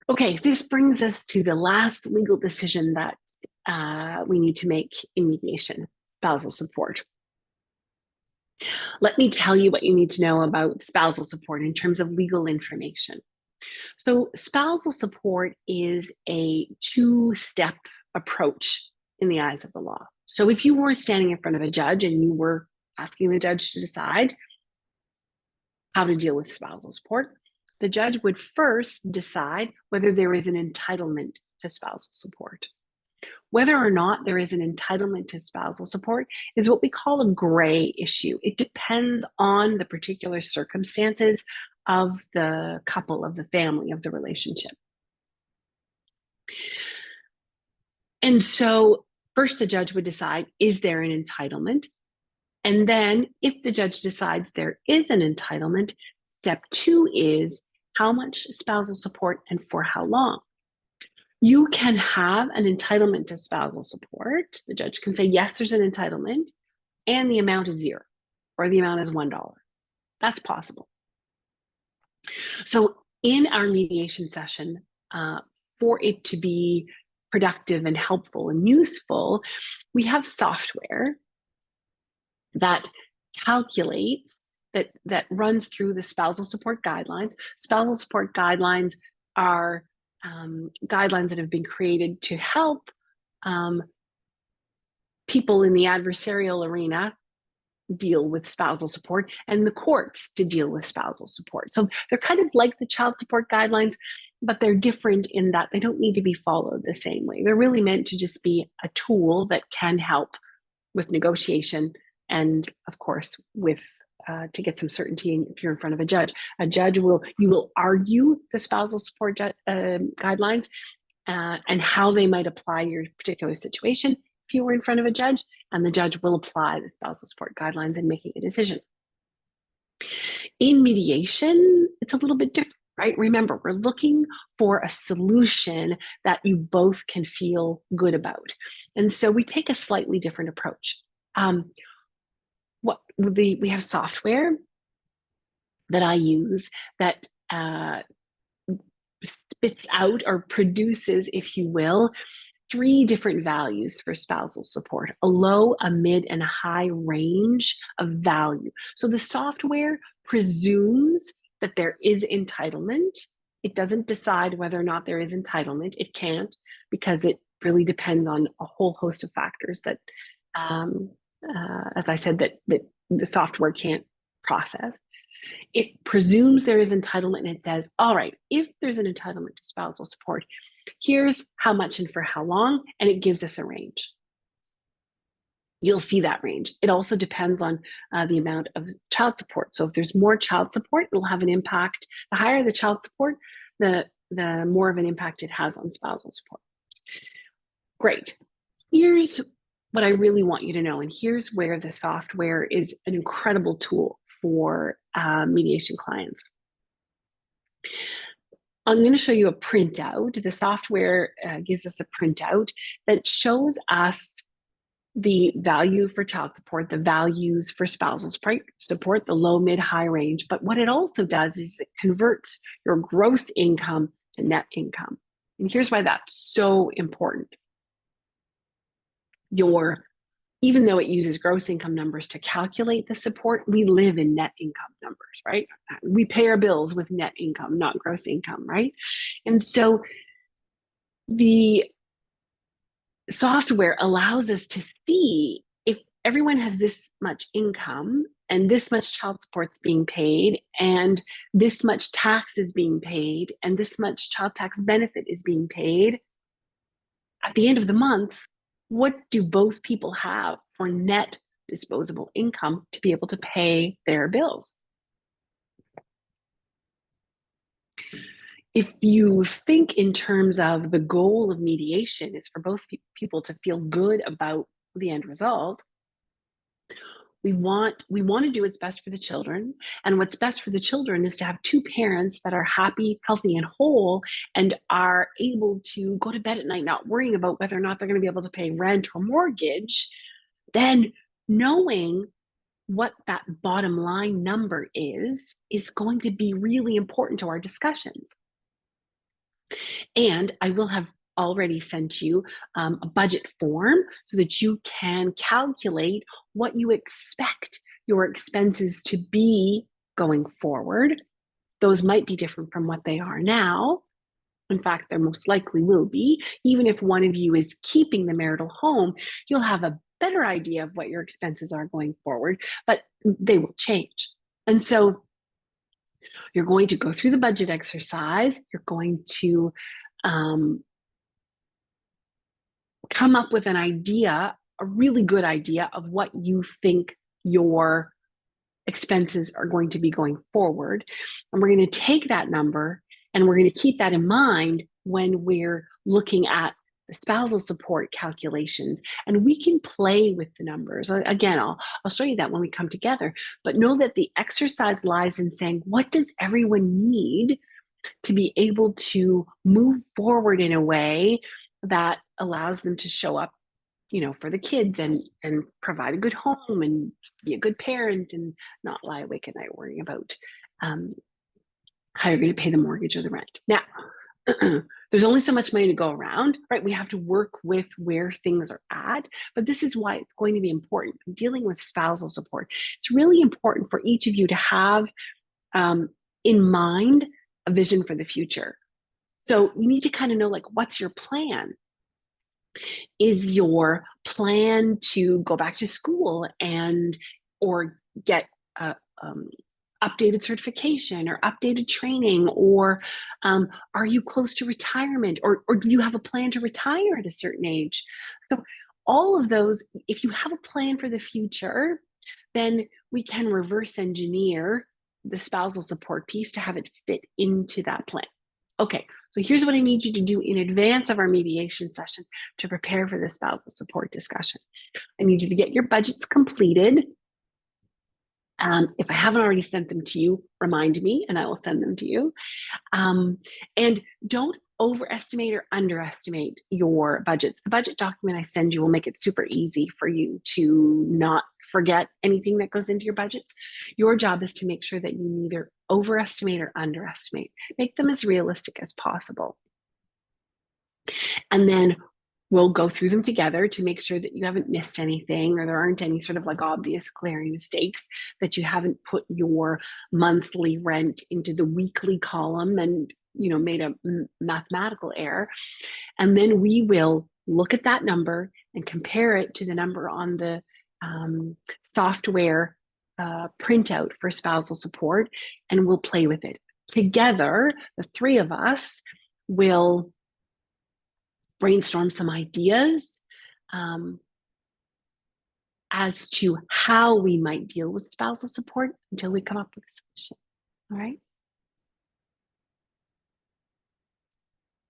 Okay, this brings us to the last legal decision that we need to make in mediation: spousal support. Let me tell you what you need to know about spousal support in terms of legal information. So, spousal support is a two-step approach in the eyes of the law. So, if you were standing in front of a judge and you were asking the judge to decide how to deal with spousal support, the judge would first decide whether there is an entitlement to spousal support. Whether or not there is an entitlement to spousal support is what we call a gray issue. It depends on the particular circumstances of the couple, of the family, of the relationship. And so, first, the judge would decide, is there an entitlement? And then, if the judge decides there is an entitlement, step two is how much spousal support and for how long. You can have an entitlement to spousal support. The judge can say, yes, there's an entitlement, and the amount is zero, or the amount is $1. That's possible. So in our mediation session, for it to be productive and helpful and useful, we have software that calculates, that runs through the spousal support guidelines. Spousal support guidelines are guidelines that have been created to help people in the adversarial arena deal with spousal support and the courts to deal with spousal support. So they're kind of like the child support guidelines, but they're different in that they don't need to be followed the same way. They're really meant to just be a tool that can help with negotiation and, of course, with to get some certainty if you're in front of a judge. You will argue the spousal support guidelines and how they might apply your particular situation if you were in front of a judge, and the judge will apply the spousal support guidelines in making a decision. In mediation, it's a little bit different, right? Remember, we're looking for a solution that you both can feel good about. And so we take a slightly different approach. We have software that I use that spits out or produces, if you will, 3 different values for spousal support: a low, a mid, and a high range of value. So the software presumes that there is entitlement. It doesn't decide whether or not there is entitlement. It can't, because it really depends on a whole host of factors that, as I said, that the software can't process. It presumes there is entitlement, and it says, all right, if there's an entitlement to spousal support, here's how much and for how long, and it gives us a range. You'll see that range. It also depends on the amount of child support. So if there's more child support, it'll have an impact. The higher the child support, the more of an impact it has on spousal support. Great. Here's what I really want you to know, and here's where the software is an incredible tool for mediation clients. I'm going to show you a printout. The software gives us a printout that shows us the value for child support, the values for spousal support, the low, mid, high range. But what it also does is it converts your gross income to net income. And here's why that's so important. Even though it uses gross income numbers to calculate the support, we live in net income numbers, right? We pay our bills with net income, not gross income, right? And so the software allows us to see if everyone has this much income and this much child support's being paid and this much tax is being paid and this much child tax benefit is being paid. At the end of the month, what do both people have for net disposable income to be able to pay their bills? If you think in terms of the goal of mediation is for both people to feel good about the end result, we want to do what's best for the children. And what's best for the children is to have 2 parents that are happy, healthy, and whole, and are able to go to bed at night not worrying about whether or not they're going to be able to pay rent or mortgage. Then knowing what that bottom line number is going to be really important to our discussions. And I will have already sent you a budget form so that you can calculate what you expect your expenses to be going forward. Those might be different from what they are now. In fact, there most likely will be. Even if one of you is keeping the marital home, you'll have a better idea of what your expenses are going forward, but they will change. And so you're going to go through the budget exercise. You're going to come up with an idea, a really good idea of what you think your expenses are going to be going forward. And we're going to take that number and we're going to keep that in mind when we're looking at the spousal support calculations. And we can play with the numbers. Again, I'll show you that when we come together. But know that the exercise lies in saying, what does everyone need to be able to move forward in a way that allows them to show up, for the kids and provide a good home and be a good parent and not lie awake at night worrying about how you're going to pay the mortgage or the rent. Now, there's only so much money to go around, right? We have to work with where things are at, but this is why it's going to be important. Dealing with spousal support, it's really important for each of you to have in mind a vision for the future. So you need to kind of know, like, what's your plan? Is your plan to go back to school or get updated certification or updated training, or are you close to retirement, or do you have a plan to retire at a certain age? So all of those, if you have a plan for the future, then we can reverse engineer the spousal support piece to have it fit into that plan. Okay, so here's what I need you to do in advance of our mediation session to prepare for the spousal support discussion. I need you to get your budgets completed. If I haven't already sent them to you, remind me and I will send them to you. And don't overestimate or underestimate your budgets. The budget document I send you will make it super easy for you to not forget anything that goes into your budgets. Your job is to make sure that you neither overestimate or underestimate. Make them as realistic as possible. And then we'll go through them together to make sure that you haven't missed anything or there aren't any sort of like obvious glaring mistakes, that you haven't put your monthly rent into the weekly column and made a mathematical error. And then we will look at that number and compare it to the number on the software printout for spousal support, and we'll play with it. Together, the three of us will brainstorm some ideas as to how we might deal with spousal support until we come up with a solution. All right.